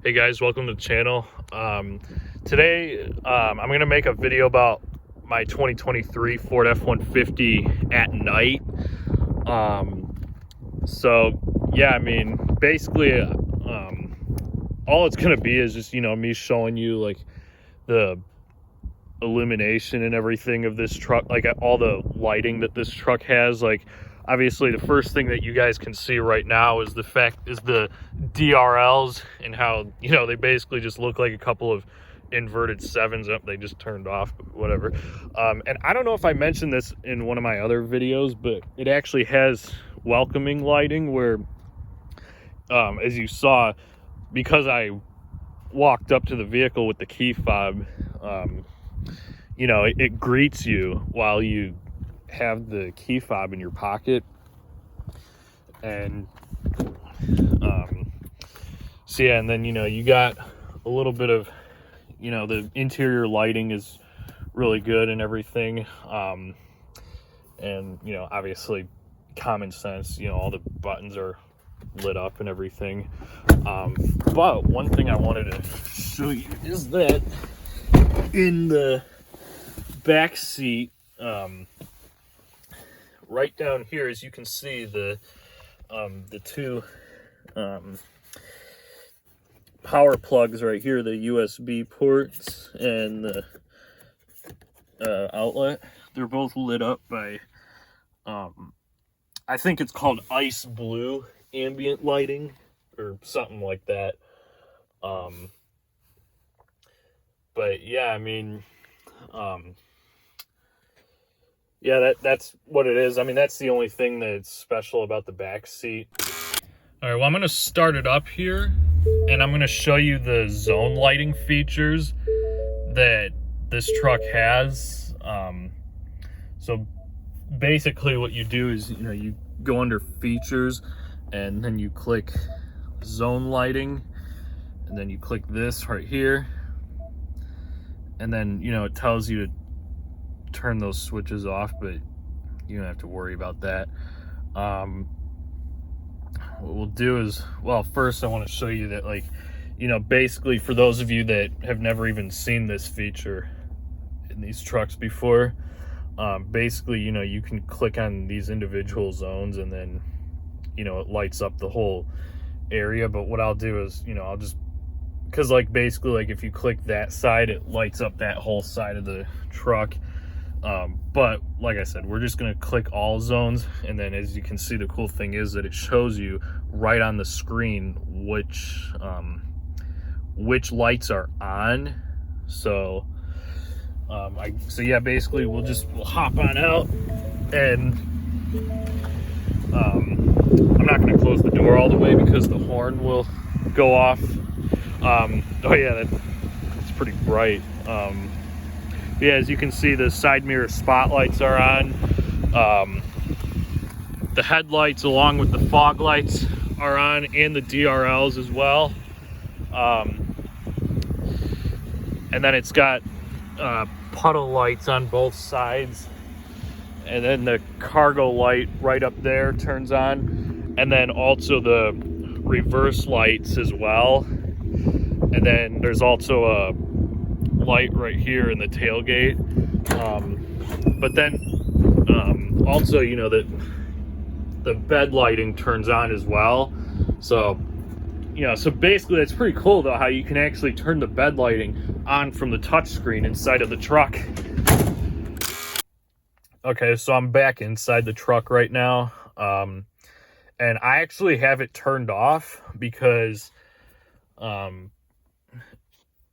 Hey guys, welcome to the channel. Today I'm going to make a video about my 2023 Ford F-150 at night. So yeah, I mean, basically all it's going to be is just, me showing you like the illumination and everything of this truck, like all the lighting that this truck has. Like obviously the first thing that you guys can see right now is the DRLs and how, they basically just look like a couple of inverted sevens. Up, they just turned off, but whatever. And I don't know if I mentioned this in one of my other videos, but it actually has welcoming lighting where, as you saw, because I walked up to the vehicle with the key fob, it greets you while you have the key fob in your pocket. And so yeah, and then you got a little bit of the interior lighting is really good and everything, and obviously common sense, all the buttons are lit up and everything. But one thing I wanted to show you is that in the back seat, right down here, as you can see, the two power plugs right here, the USB ports and the outlet, they're both lit up by I think it's called ice blue ambient lighting or something like that. But yeah, I mean, yeah, that's what it is. I mean, that's the only thing that's special about the back seat. All right, well, I'm going to start it up here, and I'm going to show you the zone lighting features that this truck has. So basically what you do is, you go under features, and then you click zone lighting, and then you click this right here, and then, it tells you to turn those switches off, but you don't have to worry about that. What we'll do is, well, first I want to show you that, like, basically for those of you that have never even seen this feature in these trucks before, basically, you can click on these individual zones and then, it lights up the whole area. But what I'll do is, I'll just, because like basically like if you click that side, it lights up that whole side of the truck. But like I said, we're just going to click all zones, and then as you can see, the cool thing is that it shows you right on the screen which lights are on. So so yeah, basically we'll hop on out, and I'm not going to close the door all the way because the horn will go off. Oh yeah, that's pretty bright. Yeah, as you can see, the side mirror spotlights are on. The headlights along with the fog lights are on, and the DRLs as well. And then it's got puddle lights on both sides, and then the cargo light right up there turns on, and then also the reverse lights as well. And then there's also a light right here in the tailgate. But then also, that the bed lighting turns on as well. So so basically that's pretty cool though, how you can actually turn the bed lighting on from the touch screen inside of the truck. Okay, so I'm back inside the truck right now, and I actually have it turned off because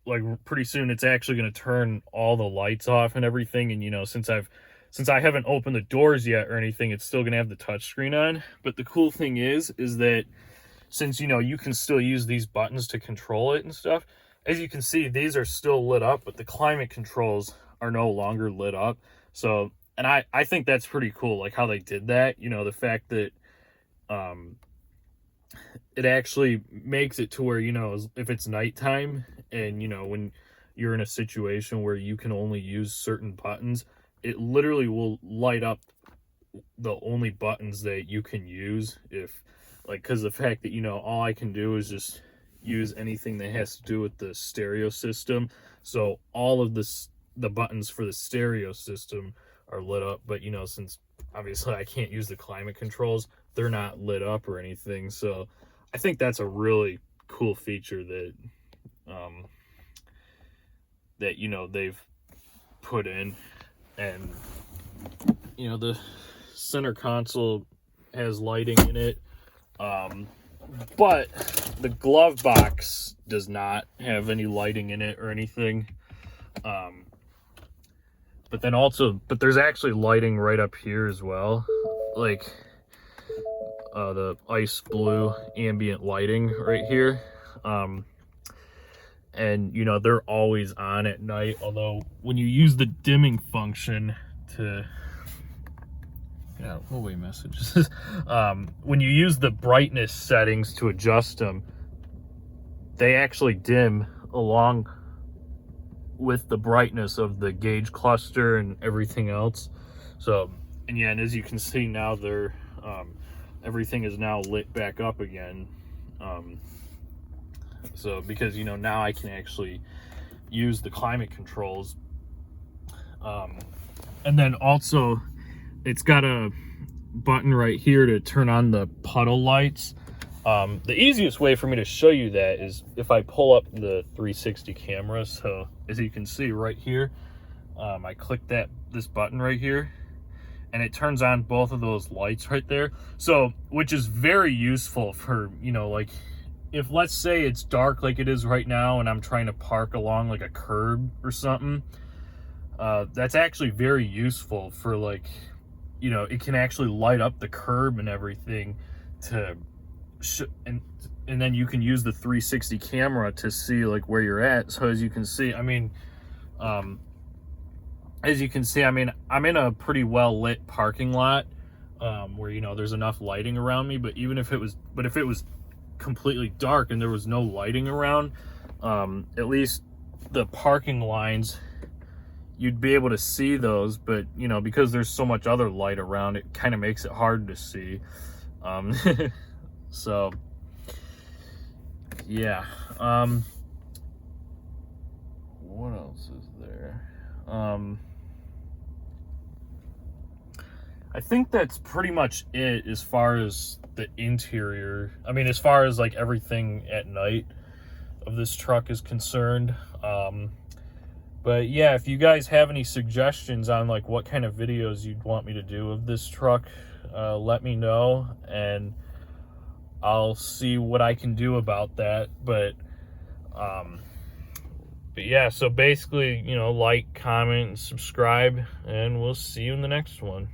like pretty soon it's actually going to turn all the lights off and everything. And since I haven't opened the doors yet or anything, it's still going to have the touch screen on. But the cool thing is that since you can still use these buttons to control it and stuff, as you can see, these are still lit up, but the climate controls are no longer lit up. So, and I think that's pretty cool, like how they did that. The fact that it actually makes it to where, if it's nighttime and, when you're in a situation where you can only use certain buttons, it literally will light up the only buttons that you can use. If like, because the fact that, all I can do is just, use anything that has to do with the stereo system. So all of the buttons for the stereo system are lit up, but you know, since obviously I can't use the climate controls, they're not lit up or anything. So I think that's a really cool feature that that, you know, they've put in. And you know, the center console has lighting in it, but the glove box does not have any lighting in it or anything. But then also, but there's actually lighting right up here as well, like the ice blue ambient lighting right here. And you know, they're always on at night, although when you use the dimming function to away messages when you use the brightness settings to adjust them, they actually dim along with the brightness of the gauge cluster and everything else. So, and yeah, and as you can see now, they're everything is now lit back up again. So because, you know, now I can actually use the climate controls. And then also it's got a button right here to turn on the puddle lights. The easiest way for me to show you that is if I pull up the 360 camera. So as you can see right here, I click this button right here, and it turns on both of those lights right there. So, which is very useful for, you know, like if let's say it's dark like it is right now and I'm trying to park along like a curb or something, that's actually very useful for, like, you know, it can actually light up the curb and everything to and then you can use the 360 camera to see like where you're at. So as you can see, I mean, I'm in a pretty well lit parking lot, where, you know, there's enough lighting around me. But if it was completely dark and there was no lighting around, at least the parking lines, you'd be able to see those. But, you know, because there's so much other light around, it kind of makes it hard to see. So yeah, what else is there? I think that's pretty much it as far as the interior. I mean, as far as like everything at night of this truck is concerned. But yeah, if you guys have any suggestions on like what kind of videos you'd want me to do of this truck, let me know, and I'll see what I can do about that. But yeah, so basically, you know, like, comment, and subscribe, and we'll see you in the next one.